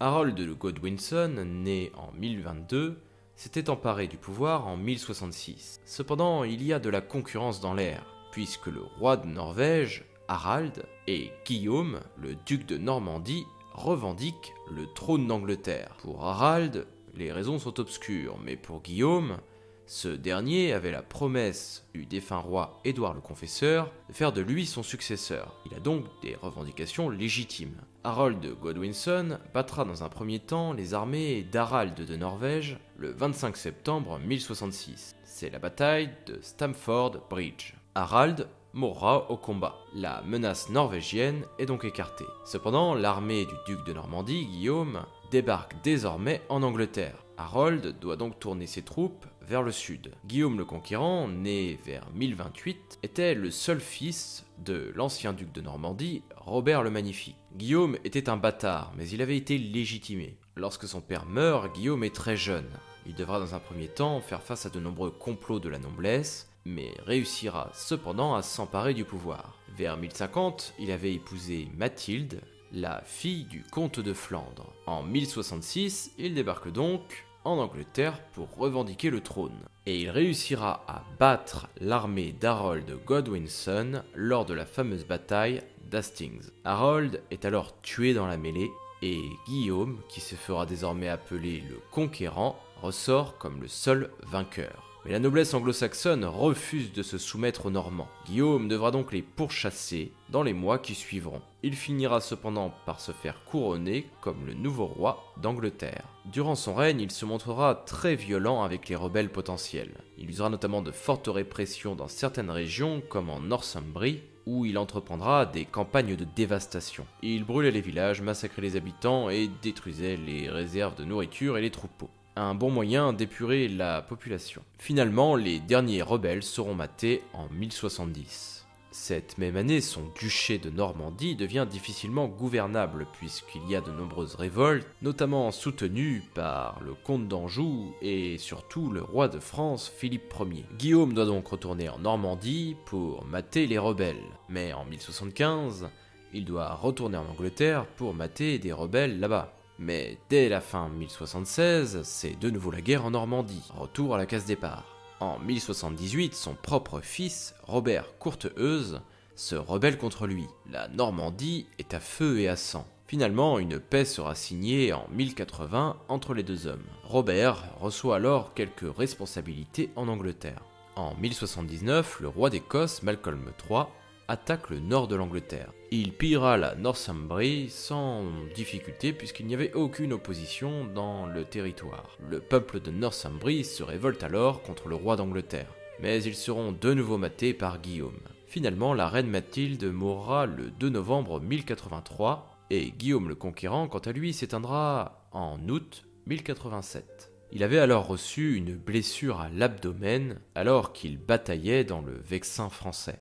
Harold de Godwinson, né en 1022, s'était emparé du pouvoir en 1066. Cependant, il y a de la concurrence dans l'air, puisque le roi de Norvège, Harald, et Guillaume, le duc de Normandie, revendiquent le trône d'Angleterre. Pour Harald, les raisons sont obscures, mais pour Guillaume, ce dernier avait la promesse du défunt roi Édouard le Confesseur de faire de lui son successeur. Il a donc des revendications légitimes. Harold de Godwinson battra dans un premier temps les armées d'Harald de Norvège le 25 septembre 1066. C'est la bataille de Stamford Bridge. Harald mourra au combat. La menace norvégienne est donc écartée. Cependant, l'armée du duc de Normandie, Guillaume, débarque désormais en Angleterre. Harold doit donc tourner ses troupes vers le sud. Guillaume le Conquérant, né vers 1028, était le seul fils de l'ancien duc de Normandie, Robert le Magnifique. Guillaume était un bâtard, mais il avait été légitimé. Lorsque son père meurt, Guillaume est très jeune. Il devra dans un premier temps faire face à de nombreux complots de la noblesse, mais réussira cependant à s'emparer du pouvoir. Vers 1050, il avait épousé Mathilde, la fille du comte de Flandre. En 1066, il débarque donc en Angleterre pour revendiquer le trône. Et il réussira à battre l'armée d'Harold de Godwinson lors de la fameuse bataille d'Hastings. Harold est alors tué dans la mêlée et Guillaume, qui se fera désormais appeler le Conquérant, ressort comme le seul vainqueur. Mais la noblesse anglo-saxonne refuse de se soumettre aux Normands. Guillaume devra donc les pourchasser dans les mois qui suivront. Il finira cependant par se faire couronner comme le nouveau roi d'Angleterre. Durant son règne, il se montrera très violent avec les rebelles potentiels. Il usera notamment de fortes répressions dans certaines régions comme en Northumbrie, où il entreprendra des campagnes de dévastation. Il brûlait les villages, massacrait les habitants et détruisait les réserves de nourriture et les troupeaux. Un bon moyen d'épurer la population. Finalement, les derniers rebelles seront matés en 1070. Cette même année, son duché de Normandie devient difficilement gouvernable puisqu'il y a de nombreuses révoltes, notamment soutenues par le comte d'Anjou et surtout le roi de France Philippe Ier. Guillaume doit donc retourner en Normandie pour mater les rebelles. Mais en 1075, il doit retourner en Angleterre pour mater des rebelles là-bas. Mais dès la fin 1076, c'est de nouveau la guerre en Normandie, retour à la case départ. En 1078, son propre fils, Robert Courteheuse, se rebelle contre lui. La Normandie est à feu et à sang. Finalement, une paix sera signée en 1080 entre les deux hommes. Robert reçoit alors quelques responsabilités en Angleterre. En 1079, le roi d'Écosse, Malcolm III, attaque le nord de l'Angleterre. Il pillera la Northumbrie sans difficulté puisqu'il n'y avait aucune opposition dans le territoire. Le peuple de Northumbrie se révolte alors contre le roi d'Angleterre, mais ils seront de nouveau matés par Guillaume. Finalement, la reine Mathilde mourra le 2 novembre 1083 et Guillaume le Conquérant, quant à lui, s'éteindra en août 1087. Il avait alors reçu une blessure à l'abdomen alors qu'il bataillait dans le Vexin français.